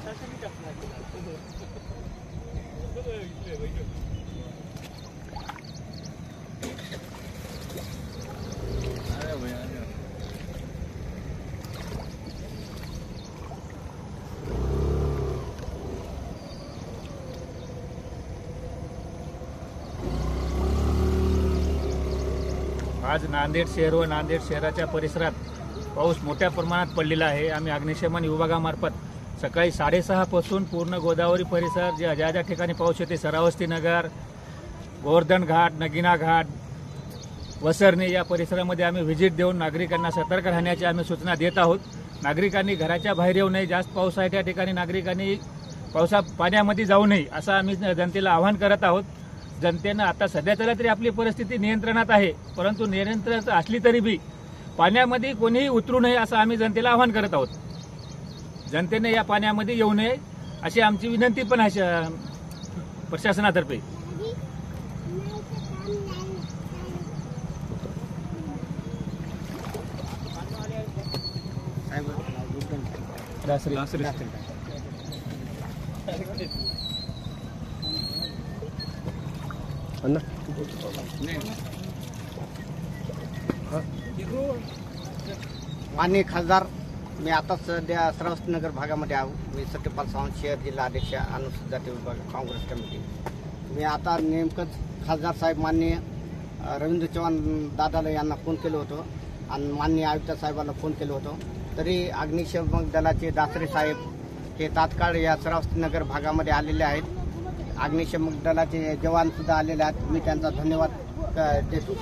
आज नांदेड शहर व नांदेड शहराच्या परिसरात पाऊस मोठ्या प्रमाणात पडलेला आहे। आम्ही अग्निशमन विभागामार्फत सकाळी 6:30 पासून पूर्ण गोदावरी परिसर ज्या ज्या ठिकाणी पाऊस येते, सरावस्ती नगर, गोवर्धन घाट, नगिना घाट, वसरणे या परिसरामध्ये आम्ही व्हिजिट देऊन नागरिकांना सतर्क राहण्याची आम्ही सूचना देत आहोत। नागरिकांनी घराच्या बाहेर येऊ नये, जास्त पाऊस आहे त्या ठिकाणी नागरिकांनी पाण्यामध्ये जाऊ नये असं आम्ही जनतेला आवाहन करत आहोत। जनतेनं आता सध्याच्याला तरी आपली परिस्थिती नियंत्रणात आहे, परंतु नियंत्रणात असली तरी बी पाण्यामध्ये कोणीही उतरू नये असं आम्ही जनतेला आवाहन करत आहोत। जनतेने या पाण्यामध्ये येऊ नये अशी आमची विनंती पण आहे प्रशासनातर्फे। माननीय खासदार, मी आता सध्या सरावस्ती नगर भागामध्ये आहो। मी सत्यपाल सावंत, शहर जिल्हा अध्यक्ष, अनुसूचित जाती विभाग, काँग्रेस कमिटी। मी आता नेमकंच खासदार साहेब माननीय रवींद्र चव्हाण दादाला यांना फोन केलं होतं आणि माननीय आयुक्त साहेबांना फोन केलं होतं, तरी अग्निशमन दलाचे दासरे साहेब हे तात्काळ या सरावस्ती नगर भागामध्ये आलेले आहेत। अग्निशमन दलाचे जवान सुद्धा आलेले आहेत। मी त्यांचा धन्यवाद देतो।